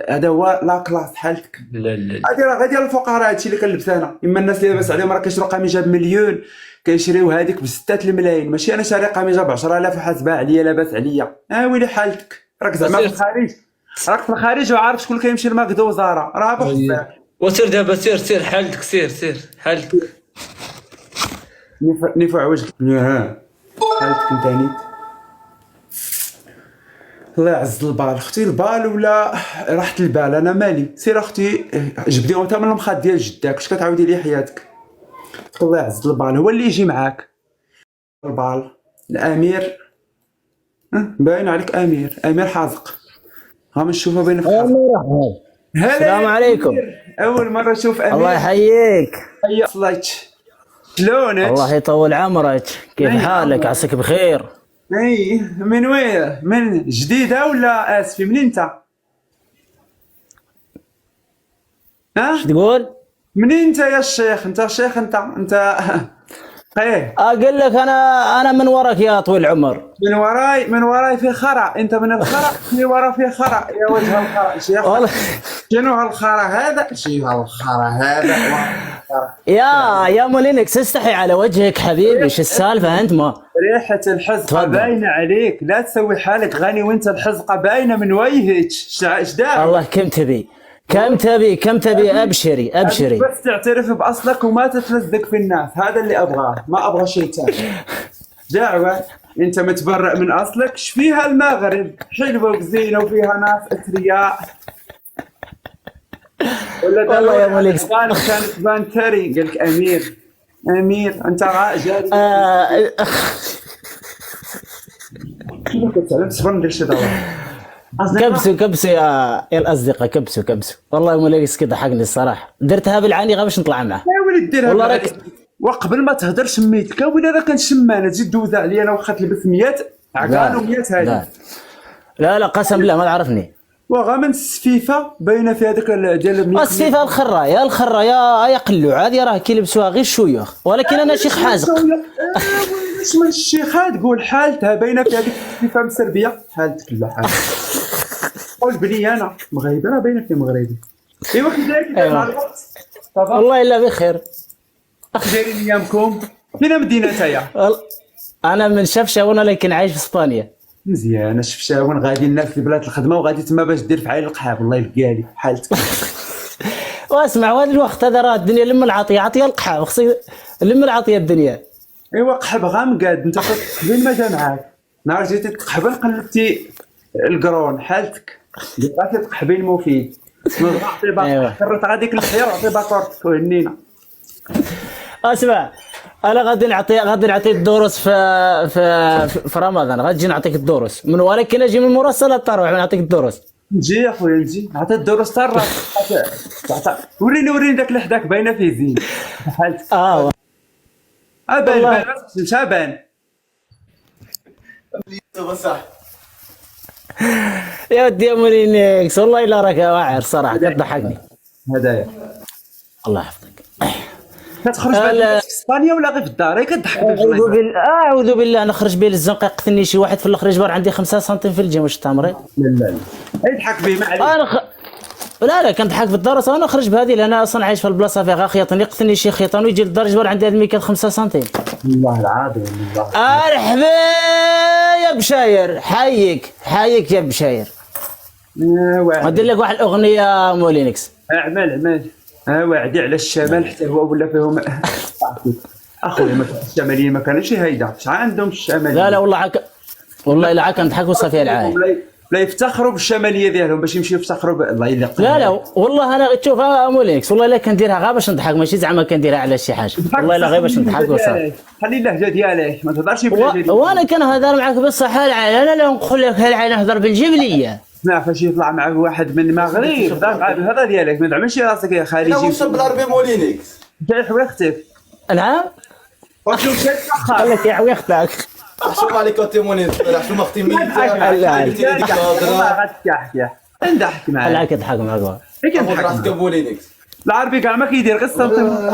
هذا هو لا كلاس حالتك. لا لا هادي راه غير ديال الفقراء هادشي اللي كنلبس انا. اما الناس اللي لاباس عليهم راه كيشرو قميجه بمليون كيشريو هذيك بستة الملايين، ماشي انا شاري قميجه ب 10,000 وحاسبها عليا لاباس عليا. ويلي حالتك، راك زعما في الخارج، راك في الخارج وعارف شكون كيمشي لماكدو وزارا راه بحفاك. وسير دابا، سير حالتك، سير حالتك. نيفو عوجك. حالتك انت نيت. الله يعز البال اختي، البال ولا راحة البال انا مالي. سير اختي جبديهم انت من المخاد ديال جداك، واش كتعاودي لي حياتك؟ الله يعز البال هو اللي يجي معاك. البال الامير باين عليك امير حازق. ها نشوفها بين السلام عليكم. اول مره نشوف امير. الله يحييك. حيا صلايك، شلونك؟ الله يطول عمرك، كيف حالك؟ عساك بخير. من وين؟ من جديده ولا اسفي منين انت؟ اش تقول؟ منين انت يا الشيخ؟ انت الشيخ انت ايه اقول لك انا من وراك يا طويل العمر. من وراي في خرا، انت من الخرا في ورا في خرا يا وجه الخرا شيخ. والله شنو هالخرا هذا؟ شنو هالخرا هذا؟ يا مولينكس استحي على وجهك حبيبي، ايش السالفه انت؟ ما ريحة الحزقة باينة عليك، لا تسوي حالك غني وانت الحزقة باينة من وجهك. ايش داعي؟ الله كم تبي ابشري. بس تعترف باصلك وما تتلزق في الناس، هذا اللي ابغاه، ما ابغى شيء ثاني. دعوة انت متبرع من اصلك. ايش فيها المغرب حلوة وزينة وفيها ناس اثرياء. والله يا مولينكس كانت تبان ثري. قال لك امير انت جاري. شنو كتعلم صبر ندير شي دواء. كبسوا يا الاصدقاء، كبسوا. والله مولينكس كده حقني الصراحه، درتها بالعاني غير باش نطلع معه. يا ولد ديرها والله راك وقبل ما تهدر شميتك. وين راه كنشم انا؟ تزيد دوز عليا انا واخا تلبس 100 عقال و100 هذه. لا قسم بالله ما تعرفني. وغا من السفيفه باينه في هذاك ديال السفيفه الخرا يا قلوع هذه راه كيلبسوها غير الشيوخ، ولكن انا شيخ حازق. واش من الشيخات تقول حالتها باينه في هذيك السفيفه مسربيه. حالتك لا حالتك. قول بني انا مغربي راه باينه في مغربي. ايوا كي داير مع الوقت؟ والله الا بخير. دايرين ايامكم؟ فين مدينه نتايا؟ انا من شفشاون ولكن عايش في اسبانيا. مزيان. شفشاون غادي الناس لبلاد الخدمه وغادي تما باش دير فعال القحاب. الله يلقالي حالتك. واسمع هذا الوقت هذا راه الدنيا لما العطيه عطيه القحاب، خصك لما العطيه الدنيا. ايوا قحب غامقاد. انت قبل ما جا معاك نهار جيتي تقحبن قلبتي القرون. حالتك بقيتي تقحبين مفيد. نعطي باكور كرت هذيك الخير عطي باكور وهنينا. اسمع انا غادي نعطي الدروس في رمضان، غادي نعطيك الدروس من ولكن اجي من مورا صلاه التراويح نعطيك الدروس. نجي يا خويا نجي نعطي الدروس تاع الراس. وريني داك اللي حداك باينه فيه زين. حالتك بان شابان. صح يا ودي يا مولينكس والله الا راك واعر صراحه كتضحكني. هدايا الله يحفظك. كتخرج في اسبانيا ولا غير في الدار؟ كتضحك. اعوذ بالله نخرج به للزنقه يقتلني شي واحد في الاخر يجبر عندي 5 سنتيم في الجيم. واش تامري؟ لا يضحك به ما عليك. لا كنضحك في الدار انا نخرج بهذه لان انا اصلا عايش في البلاصه فيها خيطان يقتلني شي خيطان ويجي للدار يجبر عندي هذا الميكات 5 سنتيم. والله العظيم والله. مرحبا يا بشاير، حيك يا بشاير. ندير لك واحد الاغنيه مولينكس. اعمل واعدي على الشمال حتى هو ولا فيهم. اخويا ما الشماليين ما كانوش هيدا. شحال عندهم الشماليين؟ لا والله الا كنضحك وصافي العاي. لا يفتخروا بالشماليه ديالهم باش يمشيو يفتخروا الله يلا. لا والله انا تشوفها مولينكس والله الا كنديرها غير باش نضحك، ماشي زعما كنديرها على شي حاجه. والله الا غير باش نضحك وصافي. خلي اللهجه ديالك ما تهضرش باللهجه ديالك. وانا كنهضر معاك بالصحه العاي. انا لا نقول لك هالعاي نهضر بالجبليه. اسمع فاش يطلع معك واحد من المغرب هضر معاه بالهضره ديالك، ما تعملش راسك يا خارجي. انا وصل بالعربي مولينكس. جاي حوي اختك. نعم واش كتفخر؟ قال لك يا حوي اختك. شوف عليك كوتي مولينكس شوف اختي مين نضحك معاك. لا كضحك معاك. راسك مولينكس. العربي كاع ما كيدير غير السنتيم.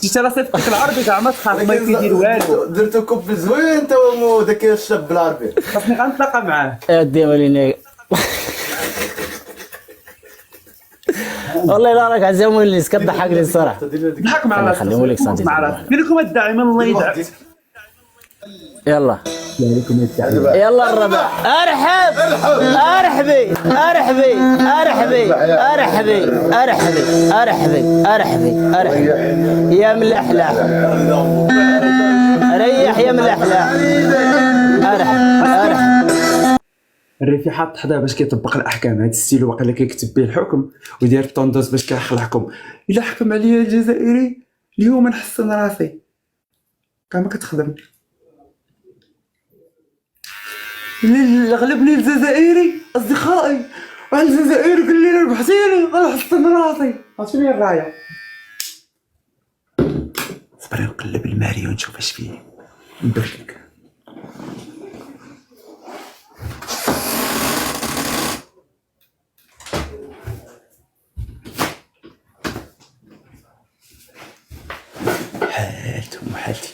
جيت راه صيفطك العربي كاع ما تخاف ما كيدير والو. درتو كوب زوين انت وداك الشاب بالعربي. خاصني غنتلاقى معاه. يا ودي مولينكس والله لا راك عزيز مولينكس كضحكني الصراحه. ضحك مع راسك. خليهم لك سنتي. مع راسك. فين لكم الداعم الله يدعم. يلا يلا الربع. ارحب ارحبي ارحبي ارحبي ارحبي ارحبي ارحبي ارحبي ارحبي يا ملحلح ريح يا ملحلح ارحب ارحب. الريفي حاط حدا باش كيطبق الاحكام. هذا الستيل واقيلا كيكتب به الحكم ويدير الطوندوس باش كيخلعكم. الا حكم عليا الجزائري اليوم نحسن راسي كاع ما كتخدم. غلبني الجزائري اصدقائي واحد الجزائري قال لي ربحتيني غنحسن راسي. عرفتي الرايه. صبري نقلب الماري ونشوف اش فيه نبرك. حالتهم وحالتي.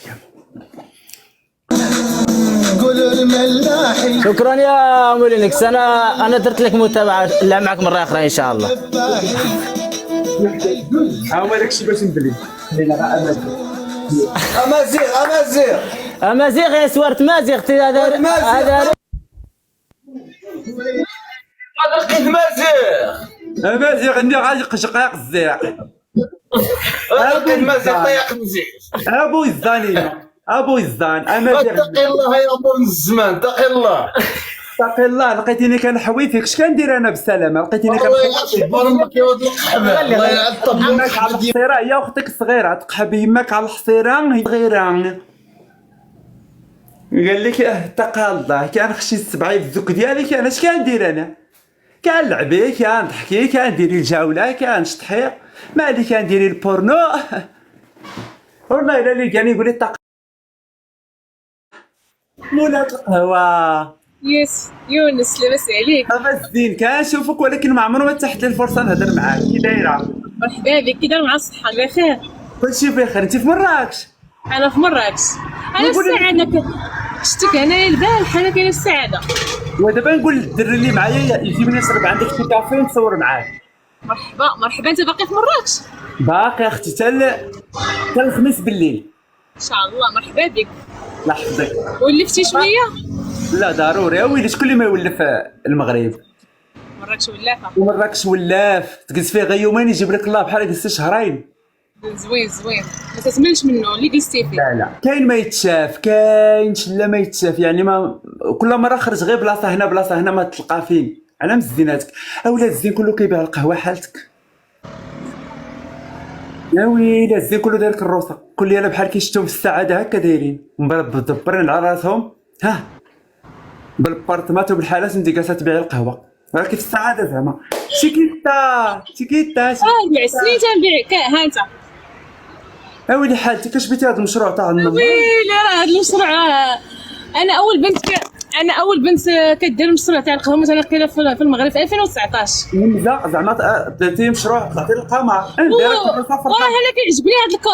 شكرا يا مولينكس. انا درت لك متابعه نلعب معك مره اخرى ان شاء الله. ها هو داكشي باش نبلي. خلينا غا امازيغ امازيغ امازيغ يا سوارت مازيغ هذا مازيغ امازيغ عندي غادي قشقاق الزيق. مازيغ طيق مزيغ. ابو الزاني ابو الزان امازيغ. اتقي الله يا ابو الزمان اتقي الله. اتقي الله. لقيتيني كنحوي فيك. اش كندير انا بالسلامه؟ لقيتيني الله يعطيك امك يا ولد القحبه. الله يعطيك يماك على الحصيره هي اختك الصغيره تقحب يماك على الحصيره هي صغيره. قال لك اتقى الله. كان خشي السبعه في الزك ديالي. كان اش كندير انا؟ كنلعبي كنضحكي كنديري الجوله كنشطحي مالي كنديري البورنو. والله الا اللي كان يقول لي اتقى مولات القهوه. يس يونس لاباس عليك؟ لاباس الدين. كنشوفك ولكن ما عمرو ما تحت لي الفرصه نهضر معاك. كي دايره؟ مرحبا بك. كي داير مع الصحة؟ بخير. كلشي بخير. انت في مراكش؟ أنا في مراكش. أنا السعادة شتك هنايا البارحة. أنا كاينة السعادة. ودابا نقول للدري اللي معايا يجيبني يشرب عندك شي كافي ونصور معاك. مرحبا مرحبا. أنت باقي في مراكش؟ باقي اختي حتى الخميس بالليل إن شاء الله. مرحبا بك. الله يحفظك. ولفتي شوية؟ لا ضروري. ويلي شكون اللي ما يولف المغرب؟ مراكش ولافة. ومراكش ولاف. تجلس فيه غير يومين يجيب لك الله بحال جلستي شهرين. زوين زوين. ما تتملش منه اللي جلستي فيه. لا كاين ما يتشاف. كاين شلا ما يتشاف. يعني ما كل مره خرج غير بلاصه هنا بلاصه هنا ما تلقى فين. على مزيناتك. اولا الزين كله كيبيع القهوه حالتك. يا ويلي الزين كله داير كروسه. قول لي انا بحال كيشتهم في السعاده هكا دايرين مدبرين على راسهم. ها بالبارتمات وبالحالات انت جالسه تبيع القهوه. ولكن في السعاده زعما شيكيتا شيكيتا. 4 سنين تنبيع ها انت. اويلي حالتك اش بيتي هذا المشروع تاع النظام؟ ويلي راه هذا المشروع. انا اول بنت كدير المشروع تاع القهوه مثلا قيله في المغرب في 2019. لا زعما درتي مشروع طلعتي للقمر. والله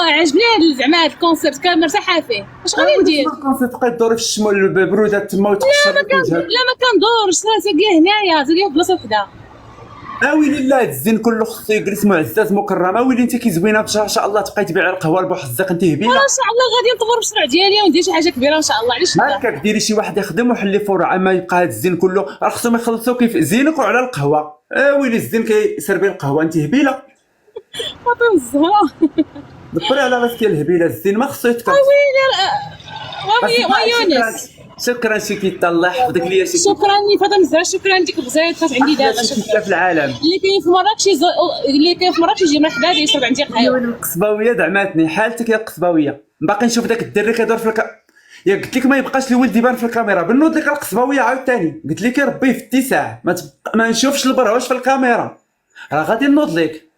انا عجبني هذا زعما هذا الكونسيبت مرتاحه فيه. اش غادي ندير؟ كونسيبت تبقاي تدوري في الشمال ببروده تما وتقشر. لا ما كندورش. راه تلقاه هنايا تلقاه في بلاصه وحده. اويلي لا الزين كله خصو يجلس معزز مكرم. اويلي انت كي زوينه ان شاء الله تبقاي تبيعي القهوه لبوحدك انت هبيله. ان شاء الله غادي نطور المشروع ديالي وندير شي حاجه كبيره ان شاء الله. علاش لا؟ هكاك ديري شي واحد يخدم وحلي فروع. اما يبقى هذا الزين كله راه خصهم يخلصوا كيف زينك وعلى القهوه. اويلي الزين كيسربي القهوه انت هبيله. فاطمه الزهراء. دبري على راسك يا الهبيله. الزين ما خصو يتكرر. ويلي ويونس. شكرا شيكيتا. الله يحفظك ليا شيكيتا. شكرا لي فاطمه الزهراء. شكرا لك بزاف. فات عندي دابا شيكيتا في العالم. اللي كاين في مراكش يجي مرحبا بيه يشرب عندي قهوه. القصباويه دعماتني. حالتك يا القصباويه. باقي نشوف داك الدري كيدور في يا قلت لك ما يبقاش الولد يبان في الكاميرا. بنوض لك القصباويه عاوتاني. قلت لك ربي في اتساع ما نشوفش البرهوش في الكاميرا. راه غادي نوض لك.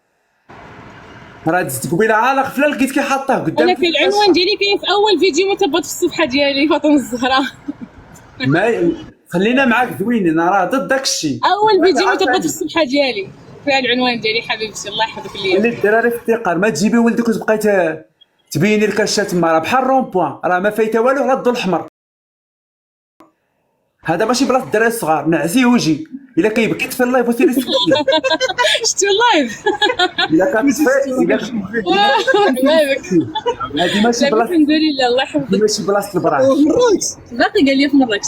راه دزت قبيله على غفله لقيت كي حاطاه قدام. انا كاين العنوان ديالي كاين في اول فيديو متبط في الصفحه ديالي فاطمه الزهراء. ما خلينا معاك زوينين. راه ضد داك الشيء. اول فيديو متبط في الصفحه ديالي فيها العنوان ديالي حبيبتي. الله يحفظك ليا. اللي الدراري في الثقار ما تجيبي ولدك وتبقاي تبيني الكاشات تما. راه بحال رون بوان. راه ما فايته والو. راه الضو الاحمر هذا ماشي بلاصه الدراري الصغار. نعسي وجي الا كيبكي في اللايف وسيري سكتي. شفتي اللايف؟ الا كتطفي هادي ماشي لا بلاصه، الحمد لله الله يحفظك. ماشي بلاصه البراج. باقي قال لي في مراكش.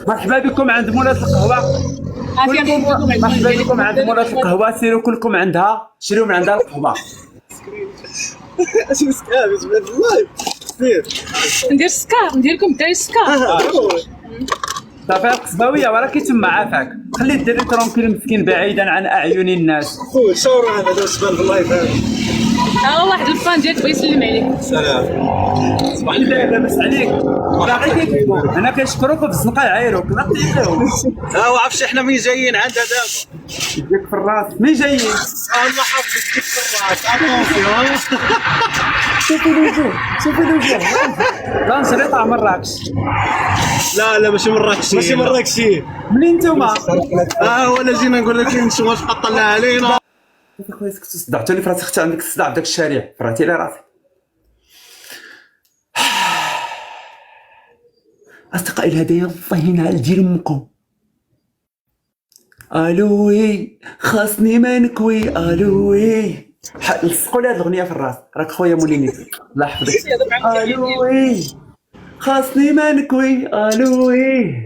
مرحبا بكم عند مولات القهوه. كلكم مرحبا بكم عند مولات القهوه، سيروا كلكم عندها، شريو من عندها القهوه. اش مسكاب يا جماعه اللايف سير ندير سكار، ندير لكم داير سكار. صافي قصباويه ولكن تما عافاك، خلي الدري ترونكيل مسكين بعيدا عن اعين الناس. خويا شاور هذا داز بان في اللايف هذا ها هو واحد الفان ديالك بغى يسلم عليك. سلام لا لاباس عليك، باغي كيكتبوا انا كنشكروك في الزنقه يعايروك لا تطيحوهم. ها وعرف احنا مين جايين عندها دابا يديك في الراس مين جايين؟ الله حافظك ديك في الراس اتونسيون شوفوا الوجوه شوفوا الوجوه. لا نشري طعم مراكش. لا ماشي مراكشي ماشي مراكشي منين نتوما؟ ولا جينا نقول لك نشوف واش بقى طلع علينا اخويا سكتو صدعتوني في راسي، اختي عندك الصداع في داك الشارع فراتي لي راسي. اصدقائي الهدايا الله ينعل ديال امكم. الوي خاصني ما نكوي الوي لصقوا لي هاد الاغنيه في الراس، راك خويا موليني الله يحفظك. الوي خاصني ما نكوي الوي.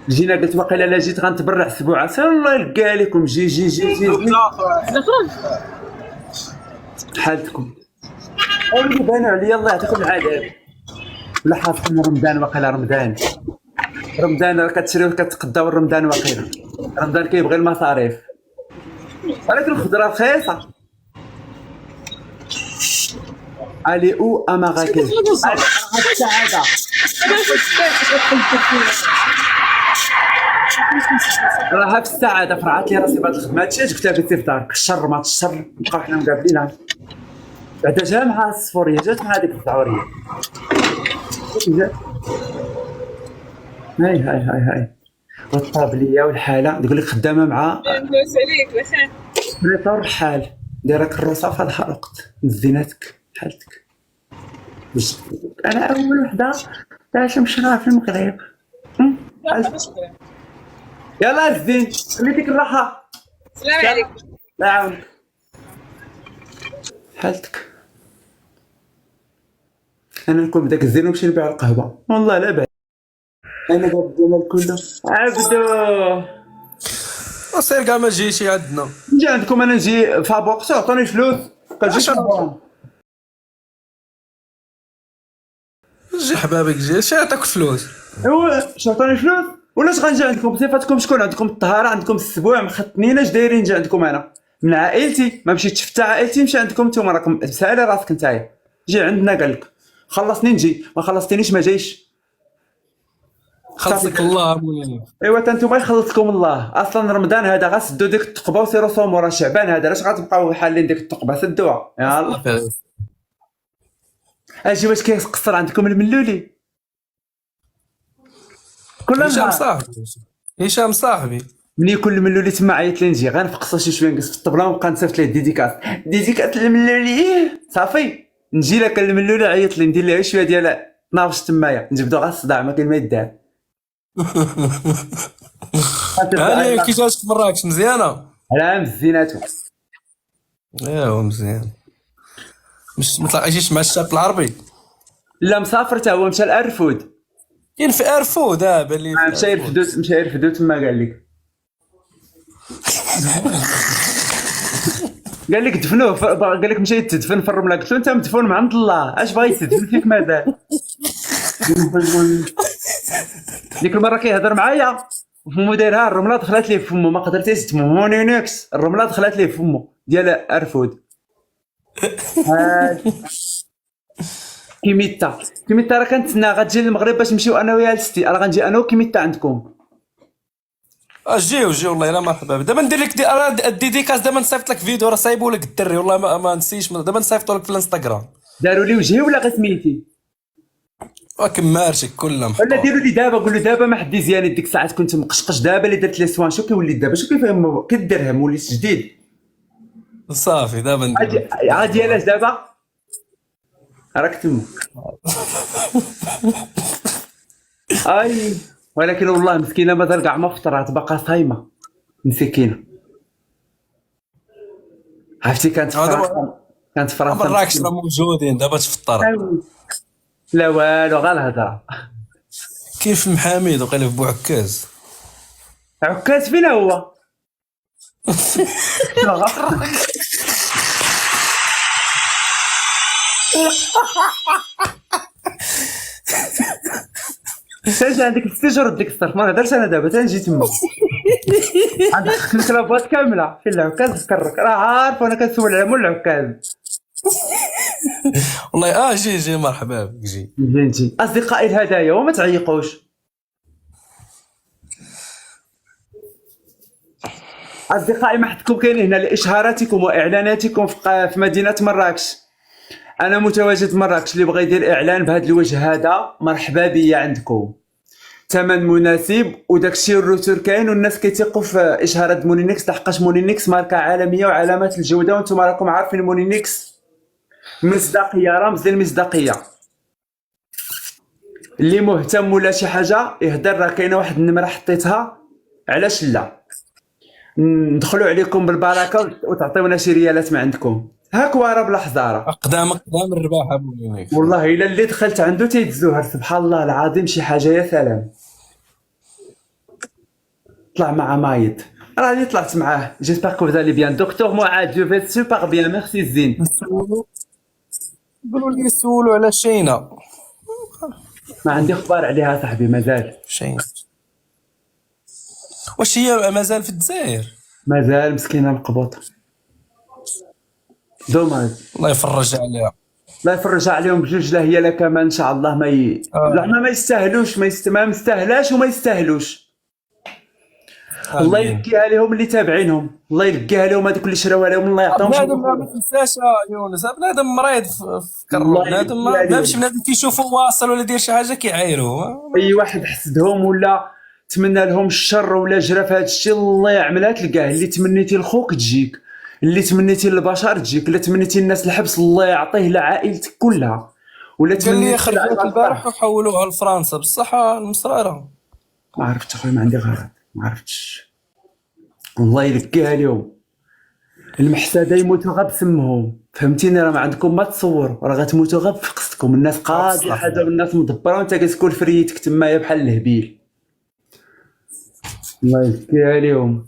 جينا قلت واقيلا لا جيت غنتبرع اسبوع عسى الله يلقى عليكم. جي حالتكم اللي بانوا عليا الله يعطيكم العافيه. ولا حاطكم رمضان واقيلا رمضان راه كتشريو كتقداو رمضان واقيلا رمضان كيبغي المصاريف ولكن الخضره رخيصه. الي او اماغاكي السعاده راها في السعاده. فرعات لي راسي بهاد الخدمه هادشي جبتها بيتي في دارك. الشر ما الشر نبقاو حنا مقابلين بعدا جا مع الصفوريه جات مع هذيك الدعوريه. هاي والطابليه والحاله تقول لك خدامه مع نوس عليك بخير. بريطور الحال دايره الروسه في هذا الوقت مزيناتك حالتك. انا اول وحده باش مشرا في المغرب. يلا الزين خليتك الراحه. السلام عليكم. لا يعاونك حالتك. انا نكون بداك الزين ونمشي نبيع القهوه والله لا بعد. انا باب الجمال كله عبدو وسير كاع ما تجيش عندنا. نجي عندكم انا نجي فابوق عطوني فلوس كنجي نبون. جي حبابك جي شي عطاك فلوس. ايوا عطوني فلوس ولاش غنجي عندكم بصفتكم شكون عندكم الطهاره عندكم السبوع مخطنين اش دايرين نجي عندكم انا من عائلتي ما مشيتش حتى عائلتي نمشي عندكم نتوما راكم سالي راسك نتايا. جي عندنا قال لك خلصني نجي ما خلصتنيش ما جايش. خلصك الله مولانا. ايوا تا نتوما يخلصكم الله. اصلا رمضان هذا غسدوا ديك التقبه وسيروا صوموا. راه شعبان هذا علاش غتبقاو حالين ديك التقبه سدوها يلاه. اجي واش كيقصر عندكم الملولي كل هشام نهار؟ صاحبي هشام صاحبي مني كل ملولي تما عيط لي نجي غنفقصو شي شويه نقص في الطبله ونبقى نصيفط ليه ديديكاس الملولي صافي. نجي لك الملولي عيط لي ندير ليه شويه ديال ناوش تمايا نجبدو غير الصداع ما كاين ما يدار. هاني كي جاتك مراكش مزيانه؟ لا مزيناتو. ايوا مزيان. مش ما تلاقيتيش مع الشاب العربي؟ لا مسافر تا هو مشى لارفود. كاين في ارفو دابا اللي مشى يرفدو تما قال لك قال لك دفنوه قال لك مشى يتدفن في الرمله. قلت له انت مدفون من عند الله اش باغي يتدفن فيك مازال. ديك المره كيهضر معايا فمو دايرها الرمله دخلت ليه فمو ما قدرتيش تمونينكس. الرمله دخلت ليه فمو ديال ارفود. كيميتا راه كنتسنى غتجي للمغرب باش نمشيو انا ويا لستي. راه غنجي انا وكيميتا عندكم. جيو والله الا مرحبا. دابا ندير لك انا الديديكاس دابا نصيفط لك فيديو راه صايبو لك الدري والله ما نسيش دابا نصيفطو لك في الانستغرام. داروا لي وجهي ولا غير سميتي كمارشك كلها محطوط. ولا ديروا لي دابا قول له دابا ما حد يزياني ديك الساعات كنت مقشقش. دابا اللي درت لي سوان شو كيولي دابا شو كيفهم كدرهم وليت جديد. صافي دابا ندير. عادي علاش دابا راك تما. اي ولكن والله مسكينه مازال كاع ما فطرات باقا صايمه مسكينه. عرفتي كانت كانت في دابا فرنسا مراكش راه موجودين دابا تفطر. لا والو غير الهضره. كاين في محامد وقيله في بوعكاز. عكاز فين هو؟ تاجي عندك الستيجر وديك الصرف ما نهضرش انا دابا تنجي تما. عندك الكلابات كامله فين العكاز فكرك راه عارف وانا كنسول على مول العكاز. والله جي مرحبا بك جي. فهمتي اصدقائي الهدايا وما تعيقوش. اصدقائي ما حدكم كاين هنا لاشهاراتكم واعلاناتكم في مدينه مراكش. انا متواجد في مراكش، اللي بغى يدير اعلان بهذا الوجه هذا مرحبا بيا عندكم. ثمن مناسب وداكشي الروتور كاين والناس كيثيقوا في اشهارات مونينيكس لحقاش مونينيكس ماركه عالميه وعلامات الجوده وانتم راكم عارفين مونينيكس مصداقيه رمز للمصداقيه. اللي مهتم ولا شي حاجه يهضر، راه كاينه واحد النمره حطيتها علاش لا ندخلوا عليكم بالبركه وتعطيونا شي ريالات ما عندكم. هاك راه بلا حزاره قدام الرباح ابو. والله الا اللي دخلت عنده تيدزوها سبحان الله العظيم شي حاجه يا سلام. طلع مع مايد راني طلعت معاه جيسبر كو فالي بيان دكتور معاد جو في سوبر بيان ميرسي الزين. يقولوا لي يسولوا على شينا. ما عندي اخبار عليها صاحبي مازال. شينا واش هي مازال في الجزائر؟ مازال مسكينه مقبوطه دوماج. الله يفرج عليها. الله يفرج عليهم بجوج لا هي لا كمان ان شاء الله زعما ما يستاهلوش ما مستاهلاش وما يستاهلوش. الله يلقيها لهم اللي تابعينهم، الله يلقيها لهم هذوك اللي شراوها لهم الله يعطيهم. بنادم ما تنساش يونس، بنادم مريض في الله بنادم ما يلقيها ماشي بنادم كيشوفوا واصل ولا دير شي حاجه كيعايروه. اي واحد حسدهم ولا تمنى لهم الشر ولا جرى في هذا الشيء الله يعملها تلقاه. اللي تمنيتي لخوك تجيك، اللي تمنيتي للبشر تجيك، الا تمنيتي الناس الحبس الله يعطيه لعائلتك كلها، ولا قال لي تمنيتي خرجوها البارح وحولوها لفرنسا بصح المصراره. ما عرفتش اخويا ما عندي غرض ما عرفتش. الله يلقيها اليوم. المحسده يموتوا غير بسمهم فهمتيني، راه ما عندكم ما تصوروا، راه غتموتوا غير في قصتكم. الناس قاضيه حاجه والناس مدبره وانت كتكون فريتك تمايا بحال الهبيل. الله يلقيها اليوم.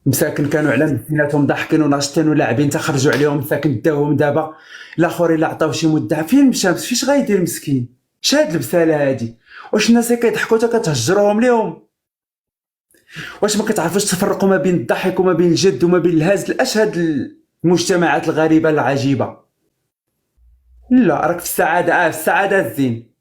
مساكن كانوا على مسكيناتهم ضاحكين وناشطين ولاعبين تخرجوا عليهم مساكن داوهم دابا. الاخر الا عطاو شي مدعى فين مشى فيش غايدير مسكين. شاد البساله هادي واش الناس كيضحكوا تا كتهجروهم ليهم؟ واش ما كتعرفوش تفرقوا ما بين الضحك وما بين الجد وما بين الهزل؟ اش هاد المجتمعات الغريبه العجيبه. لا راك في السعاده في السعاده الزين.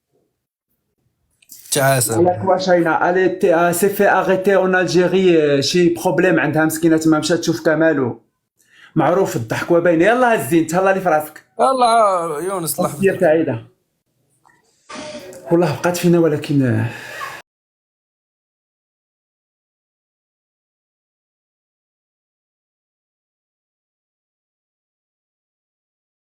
تعاسه ياك واش هينا الي سي في اغيتي اون الجيري شي بروبليم عندها مسكينه تما مشات تشوف كمالو معروف الضحك وباين. يلاه الزين تهلا لي في راسك. يلا يونس الله يا سعيده والله بقات فينا ولكن